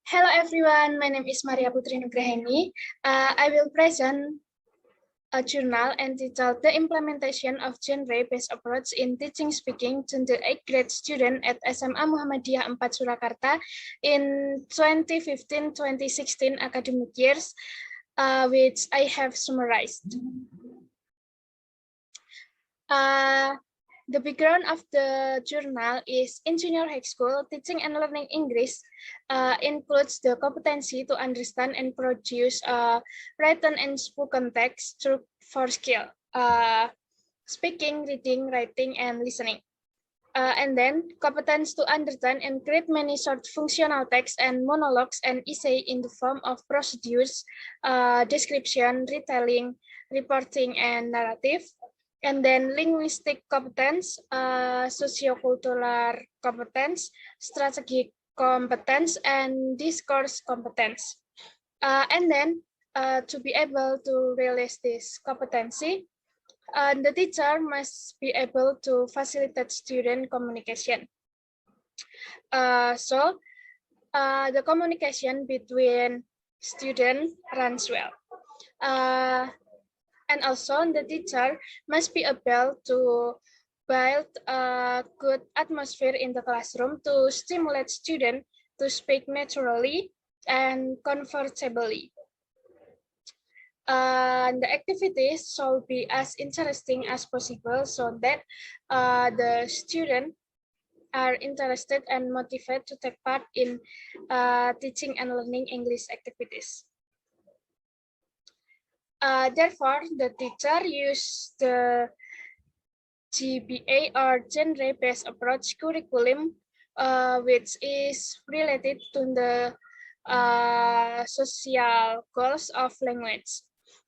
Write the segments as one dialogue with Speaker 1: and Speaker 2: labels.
Speaker 1: Hello everyone, my name is Putri Nugraheni. I will present a journal entitled The Implementation of Genre-Based Approach in Teaching Speaking to the 8th grade student at SMA Muhammadiyah 4 Surakarta in 2015-2016 academic years, which I have summarized. The background of the journal is in junior high school, teaching and learning English includes the competency to understand and produce written and spoken text through 4 skills: speaking, reading, writing, and listening. And then competence to understand and create many short functional text and monologues and essay in the form of procedures, description, retelling, reporting, and narrative. And then linguistic competence, sociocultural competence, strategic competence, and discourse competence. And then to be able to realize this competency, the teacher must be able to facilitate student communication. So the communication between students runs well. And also the teacher must be able to build a good atmosphere in the classroom to stimulate students to speak naturally and comfortably. The activities should be as interesting as possible so that the students are interested and motivated to take part in teaching and learning English activities. Therefore, the teacher used the GBA or genre-based approach curriculum, which is related to the social goals of language.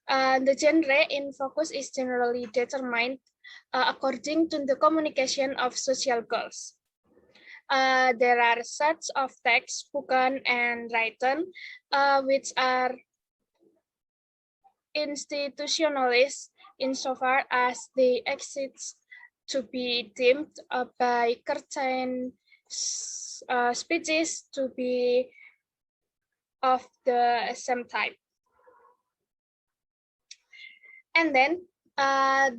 Speaker 1: The genre in focus is generally determined according to the communication of social goals. There are sets of text, spoken and written, which are institutionalist insofar as they exist to be deemed by certain species to be of the same type. And then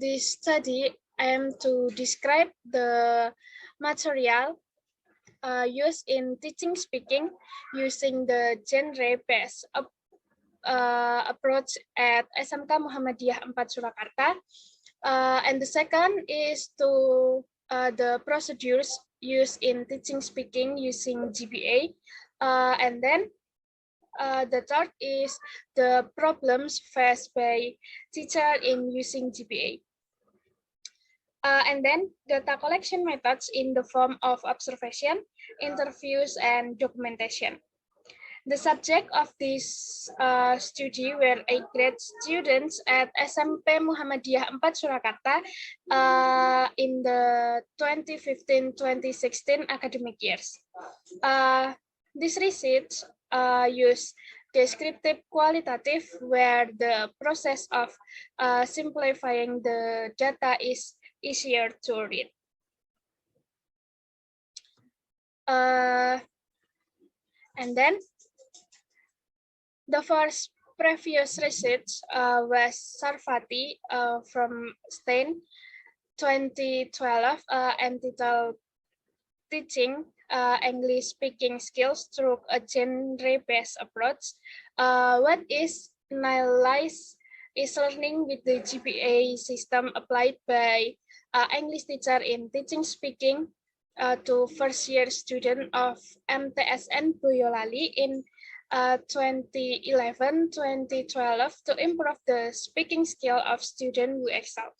Speaker 1: this study aims to describe the material used in teaching speaking using the genre-based approach at SMK Muhammadiyah 4 Surakarta. And the second is to the procedures used in teaching speaking using GBA. And then the third is the problems faced by teacher in using GBA. And then data collection methods in the form of observation, interviews, and documentation. The subject of this study were 8th grade students at SMP Muhammadiyah 4 Surakarta in the 2015-2016 academic years. This research used descriptive qualitative, where the process of simplifying the data is easier to read. And then the first previous research was Sarfati from Spain, 2012, entitled Teaching English Speaking Skills Through a Genre-Based Approach. What is analyzed is learning with the GBA system applied by English teacher in teaching speaking to first-year student of MTSN Boyolali in 2011-2012 to improve the speaking skill of students who excelled.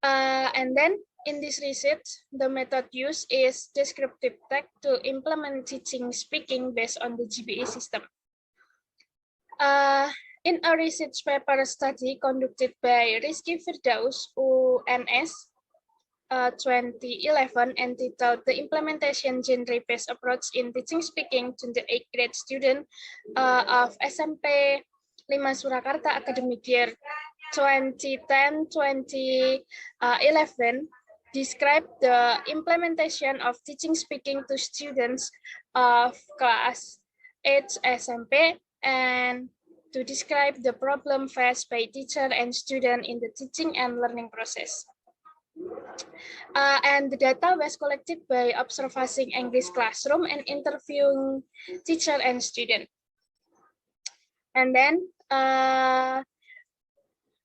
Speaker 1: And then in this research, the method used is descriptive text to implement teaching speaking based on the GBA system. In a research paper study conducted by Rizky Firdaus, UNS, 2011, entitled The Implementation Genre-Based Approach in Teaching Speaking to the 8th grade student of SMP 5 Surakarta academic year 2010-2011, describe the implementation of teaching speaking to students of class 8 SMP, and to describe the problem faced by teacher and student in the teaching and learning process. And the data was collected by observing English classroom and interviewing teacher and student. And then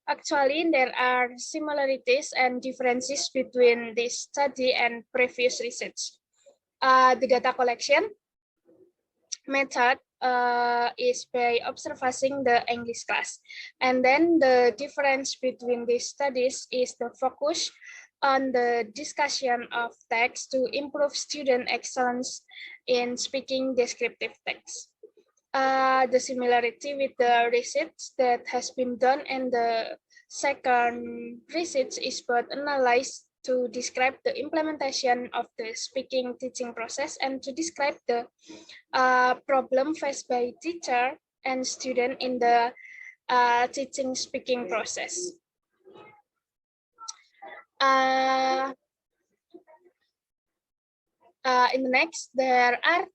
Speaker 1: actually, there are similarities and differences between this study and previous research. The data collection method is by observing the English class. And then the difference between these studies is the focus on the discussion of text to improve student excellence in speaking descriptive text. The similarity with the research that has been done and the second research is both analyzed to describe the implementation of the speaking teaching process and to describe the problem faced by teacher and student in the teaching speaking process. In the next, there are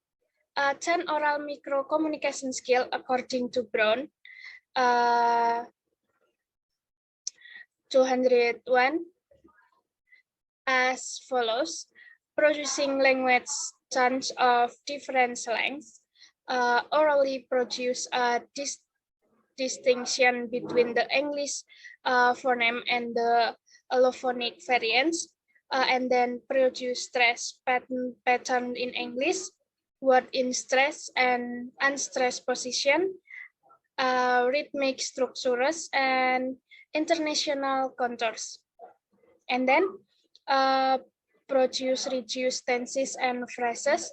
Speaker 1: 10 oral micro communication skill according to Brown. 201 as follows: producing language tons of different slangs, orally produce a distinction between the English phoneme and the allophonic variants, and then produce stress pattern in English, word in stress and unstressed position, rhythmic structures, and international contours. And then produce reduced tenses and phrases,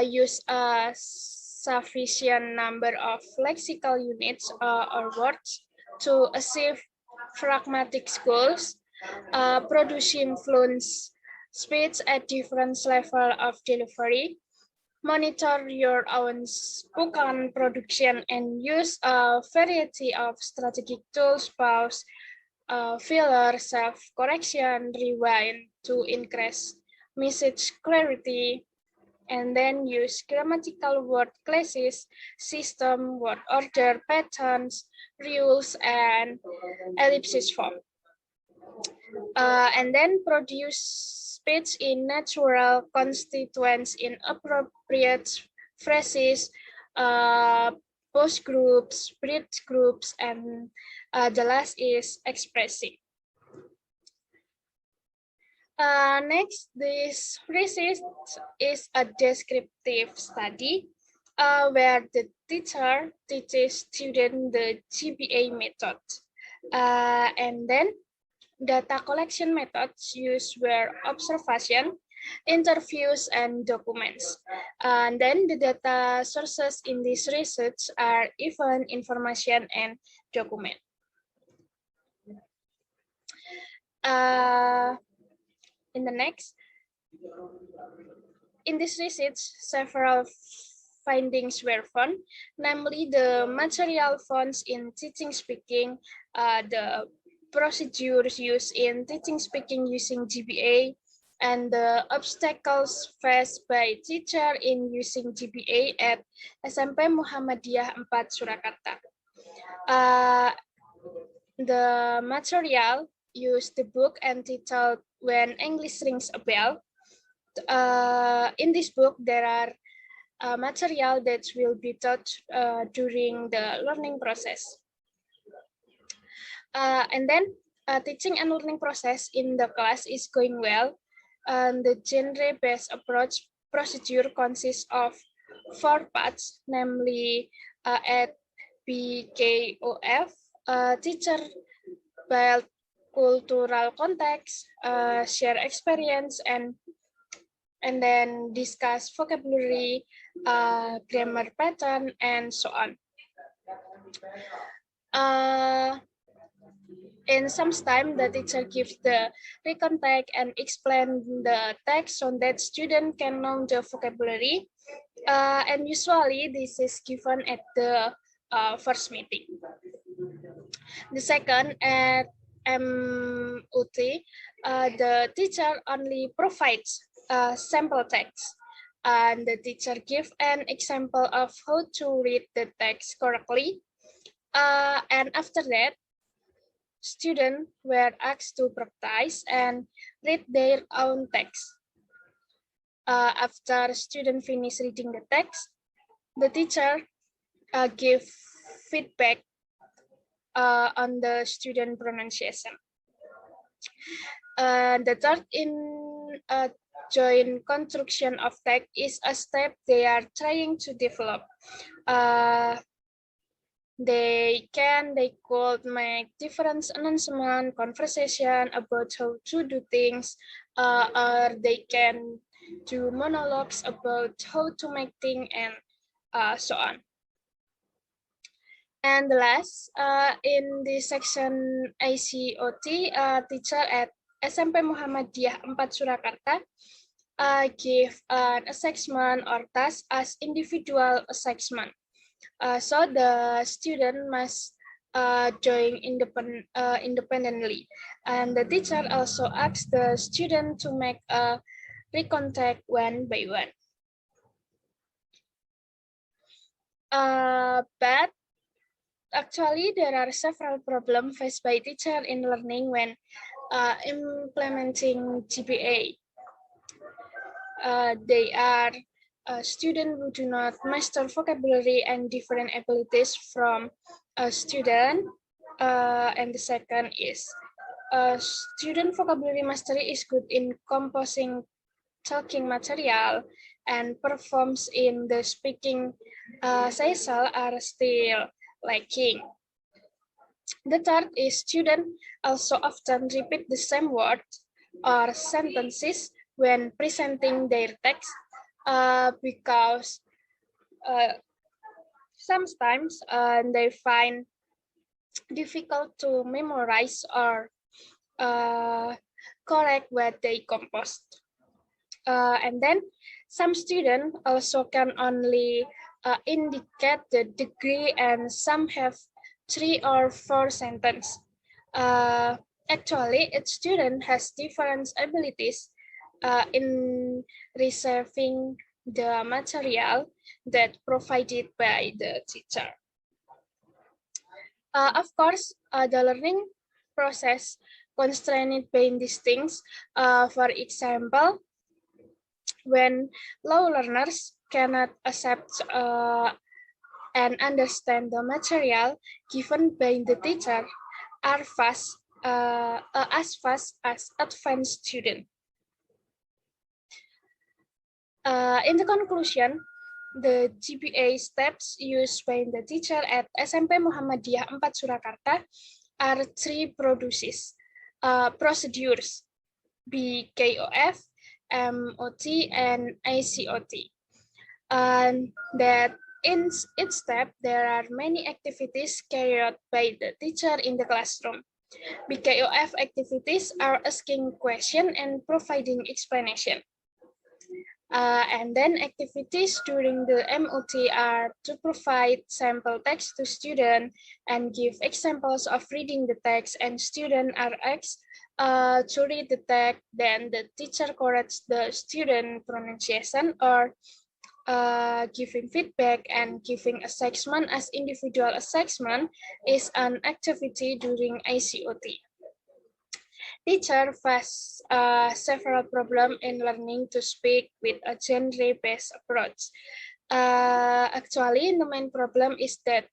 Speaker 1: use a sufficient number of lexical units or words to achieve pragmatic goals, producing fluent speech at different level of delivery, monitor your own spoken production, and use a variety of strategic tools, pause, filler, self-correction, rewind to increase message clarity, and then use grammatical word classes, system, word order, patterns, rules, and ellipsis form. And then produce speech in natural constituents in appropriate phrases, post groups, bridge groups, and the last is expressing. Next, this research is a descriptive study where the teacher teaches students the GBA method. And then data collection methods used were observation, interviews, and documents. And then the data sources in this research are event, information, and document. In the next, in this research, several findings were found, namely the material fonts in teaching speaking, the procedures used in teaching speaking using GBA, and the obstacles faced by teacher in using GBA at SMP Muhammadiyah 4 Surakarta. The material used the book entitled When English Rings a Bell. In this book, there are material that will be taught during the learning process. And then teaching and learning process in the class is going well. And the genre-based approach procedure consists of 4 parts, namely at BKOF, teacher build cultural context, share experience, and then discuss vocabulary, grammar pattern, and so on. In some time, the teacher gives the recontact and explain the text so that student can know the vocabulary. And usually this is given at the first meeting. The second, at MUT, the teacher only provides sample text, and the teacher gives an example of how to read the text correctly. And after that, students were asked to practice and read their own text. After students finish reading the text, the teacher give feedback on the student pronunciation. The third in joint construction of text is a step they are trying to develop. They could make different announcement, conversation about how to do things, or they can do monologues about how to make things, and so on. And the last, in the section ICOT, teacher at SMP Muhammadiyah 4 Surakarta give an assessment or task as individual assessment. So the student must join independently. And the teacher also asks the student to make a recontact one by one. But actually, there are several problems faced by teachers in learning when implementing GBA. They are students who do not master vocabulary and different abilities from a student. And the second is student vocabulary mastery is good in composing talking material, and performs in the speaking session are still lacking. The third is students also often repeat the same words or sentences when presenting their text because sometimes they find difficult to memorize or correct what they composed. And then some students also can only indicate the degree, and some have 3 or 4 sentences. Actually, each student has different abilities in receiving the material that provided by the teacher. Of course, the learning process constrained by these things. For example, when low learners cannot accept and understand the material given by the teacher are as fast as advanced students. In the conclusion, the GBA steps used by the teacher at SMP Muhammadiyah 4 Surakarta are 3 procedures, BKOF, MOT, and ICOT. And that in each step, there are many activities carried out by the teacher in the classroom. BKOF activities are asking questions and providing explanation. And then activities during the MOT are to provide sample text to students and give examples of reading the text, and students are asked to read the text, then the teacher corrects the student pronunciation or giving feedback, and giving assessment as individual assessment is an activity during ICOT. Teacher face several problems in learning to speak with a genre-based approach. Actually, the main problem is that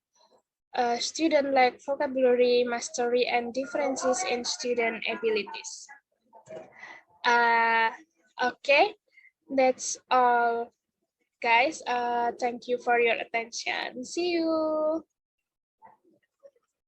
Speaker 1: students lack vocabulary mastery and differences in student abilities. Okay, that's all, guys. Thank you for your attention. See you.